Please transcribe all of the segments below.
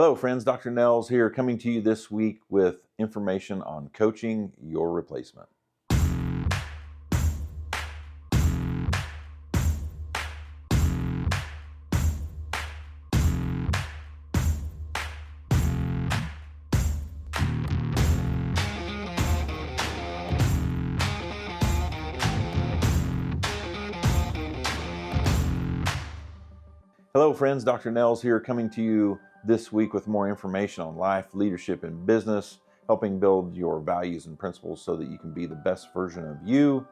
Hello, friends. Dr. Nels here, coming to you this week with information on coaching your replacement. Hello, friends. Dr. Nels here, coming to you this week with more information on life, leadership, and business, helping build your values and principles so that you can be the best version of you.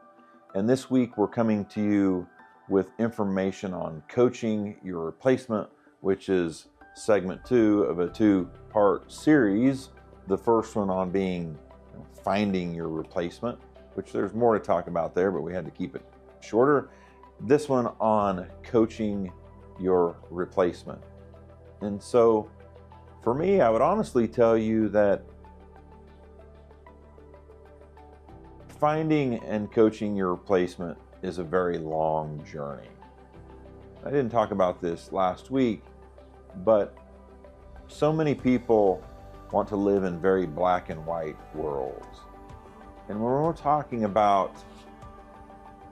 And this week, we're coming to you with information on coaching your replacement, which is segment 2 of a 2-part series. The first one on being finding your replacement, which there's more to talk about there, but we had to keep it shorter. This one on coaching your replacement. And so for me, I would honestly tell you that finding and coaching your replacement is a very long journey. I didn't talk about this last week, but so many people want to live in very black and white worlds. And when we're talking about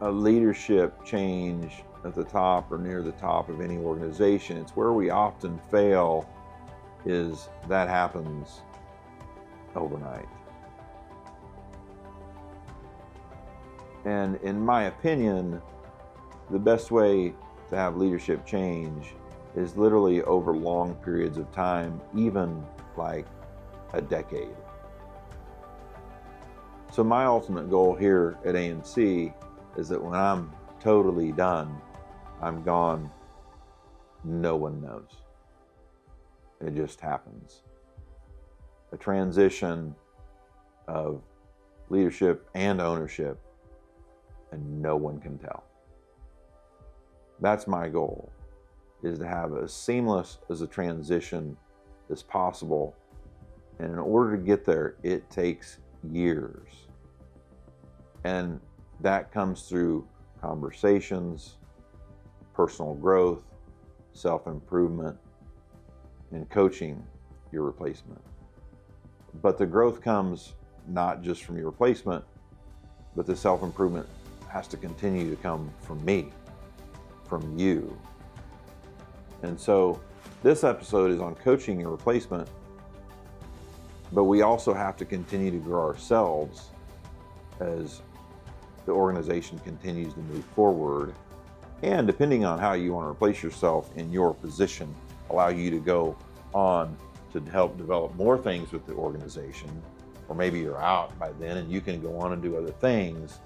a leadership change at the top or near the top of any organization, it's where we often fail is that happens overnight. And in my opinion, the best way to have leadership change is literally over long periods of time, even like a decade. So my ultimate goal here at ANC is that when I'm totally done, I'm gone, no one knows. It just happens. A transition of leadership and ownership, and no one can tell. That's my goal, is to have as seamless as a transition as possible. And in order to get there, it takes years. And that comes through conversations, personal growth, self-improvement, and coaching your replacement. But the growth comes not just from your replacement, but the self-improvement has to continue to come from me, from you. And so this episode is on coaching your replacement, but we also have to continue to grow ourselves as the organization continues to move forward. And depending on how you want to replace yourself in your position, allow you to go on to help develop more things with the organization, or maybe you're out by then and you can go on and do other things.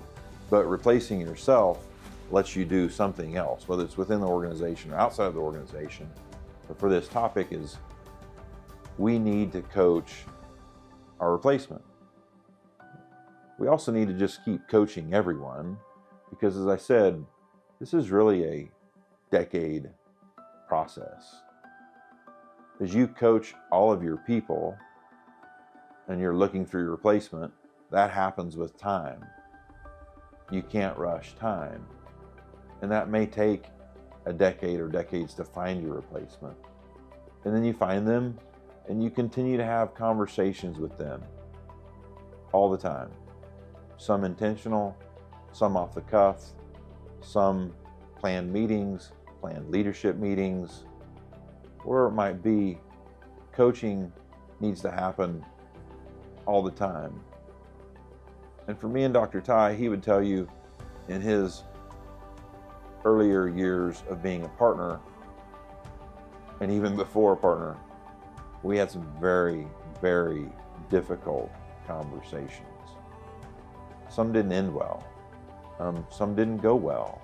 But replacing yourself lets you do something else, whether it's within the organization or outside of the organization. But for this topic is we need to coach our replacement. We also need to just keep coaching everyone, because as I said, this is really a decade process. As you coach all of your people and you're looking for your replacement, that happens with time. You can't rush time. And that may take a decade or decades to find your replacement. And then you find them and you continue to have conversations with them all the time. Some intentional, some off the cuff, some planned meetings, planned leadership meetings, or it might be coaching needs to happen all the time. And for me and Dr. Ty, he would tell you in his earlier years of being a partner, and even before a partner, we had some very, very difficult conversations. Some didn't end well. Some didn't go well.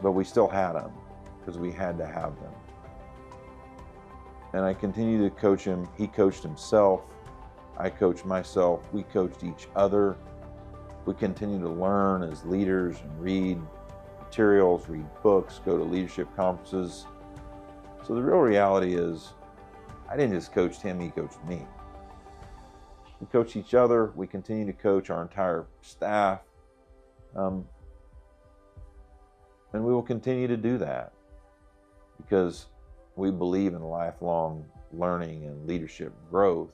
But we still had them because we had to have them. And I continued to coach him. He coached himself. I coached myself. We coached each other. We continue to learn as leaders and read materials, read books, go to leadership conferences. So the real reality is, I didn't just coach him, he coached me. We coach each other. We continue to coach our entire staff. And we will continue to do that, because We believe in lifelong learning and leadership growth.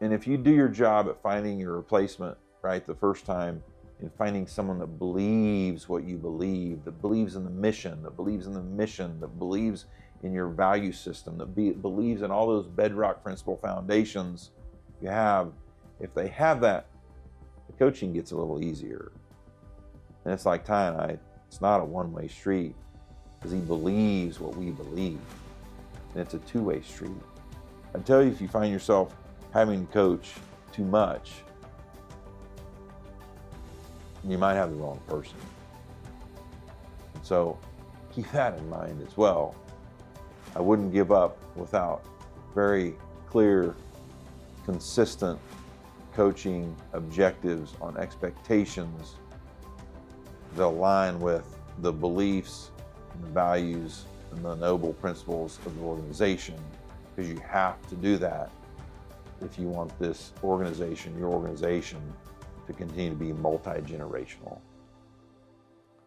And if you do your job at finding your replacement right the first time, and finding someone that believes what you believe, that believes in the mission, that believes in the mission, that believes in your value system, that believes in all those bedrock principle foundations you have, if they have that, the coaching gets a little easier. And it's like Ty and I, it's not a one-way street, because he believes what we believe. And it's a two-way street. I tell you, if you find yourself having to coach too much, you might have the wrong person. And so keep that in mind as well. I wouldn't give up without very clear, consistent coaching objectives on expectations that align with the beliefs and the values and the noble principles of the organization, because you have to do that if you want this organization, your organization, to continue to be multi-generational.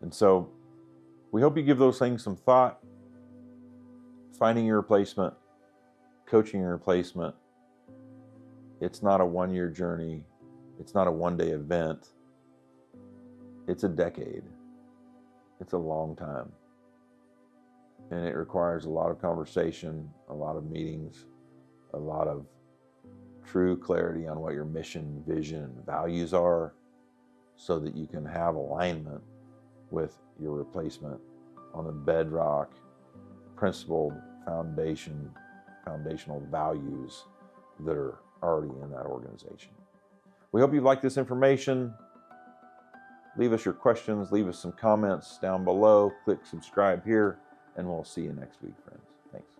And so we hope you give those things some thought. Finding your replacement, coaching your replacement, it's not a one-year journey. It's not a one-day event. It's a decade. It's a long time. And it requires a lot of conversation, a lot of meetings, a lot of true clarity on what your mission, vision, and values are, so that you can have alignment with your replacement on the bedrock, principled foundational values that are already in that organization. We hope you like this information. Leave us your questions, leave us some comments down below, click subscribe here, and we'll see you next week, friends. Thanks.